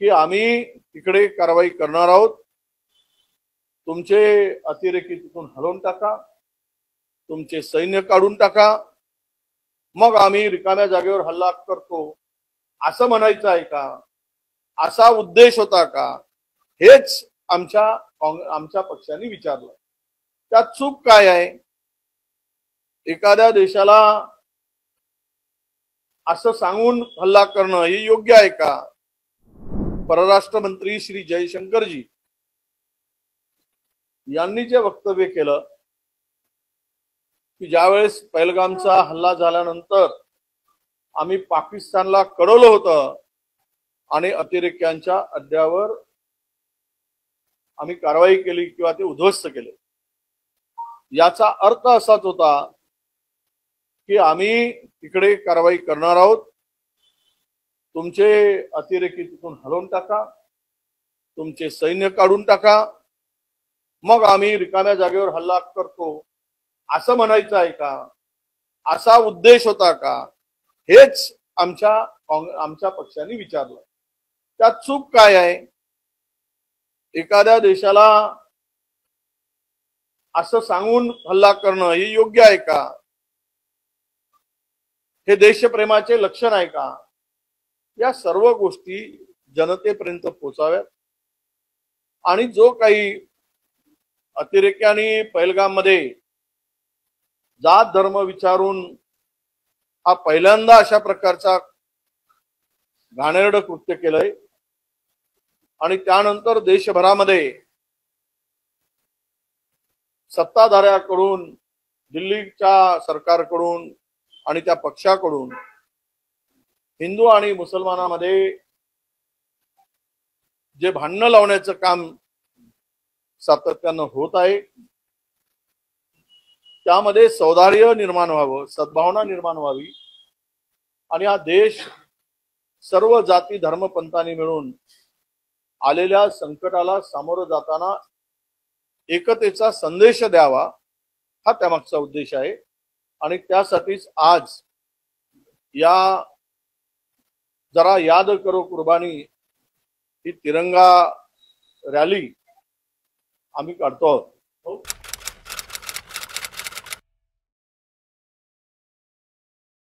की आम्ही तिकडे कारवाई करणार आहोत, तुमचे अतिरेकी तिथून हलवून टाका, तुमचे सैन्य काढून टाका, मग आम्ही रिकाम्या जागेवर हल्ला करतो असं म्हणायचं आहे का? असा उद्देश होता का? हेच आमच्या पक्षाने विचारलं. त्यात चूक काय आहे? एखाद्या देशाला असं सांगून हल्ला करणं हे योग्य आहे का? परराष्ट्र मंत्री श्री जयशंकरजी यांनी जे वक्तव्य केलं की ज्यावेळेस पहलगामचा हल्ला झाल्यानंतर आम्ही पाकिस्तानला कळवलं होतं आणि अतिरेक्यांच्या अड्ड्यावर आम्ही कारवाई केली किंवा ते उद्ध्वस्त केले, याचा अर्थ असाच होता की आम्ही तिकडे कारवाई करणार आहोत, तुमचे अतिरेकी तिथून हलवून टाका, तुमचे सैन्य काढून टाका, मग आम्ही रिकाम्या जागेवर हल्ला करतो असं म्हणायचं आहे का? असा उद्देश होता का? हेच आमच्या पक्षाने विचारलं. त्यात चूक काय आहे? एखाद्या देशाला असं सांगून हल्ला करणं हे योग्य आहे का? हे देशप्रेमाचे लक्षण आहे का? या सर्व गोष्टी जनतेपर्यंत पोहोचाव्यात आणि जो काही अतिरेक्यांनी पहलगाम मध्ये जात धर्म विचारून हा पहिल्यांदा अशा प्रकारचा घाणेरडं कृत्य केलंय आणि त्यानंतर देशभरामध्ये सत्ताधाऱ्याकडून, दिल्लीच्या सरकारकडून आणि त्या पक्षाकडून हिंदू आणि मुसलमानांमध्ये जे भांडणं लावण्याचं काम सातत्यानं होत आहे, त्यामध्ये सौहार्द निर्माण व्हावं, सद्भावना निर्माण व्हावी आणि हा देश सर्व जाती धर्मपंथांनी मिळून आलेल्या संकटाला सामोरं जाताना एकतेचा संदेश द्यावा, हा त्यामागचा उद्देश आहे. आणि त्यासाठीच आज या जरा याद करो कुर्बानी ही तिरंगा रॅली आम्ही काढतो आहोत.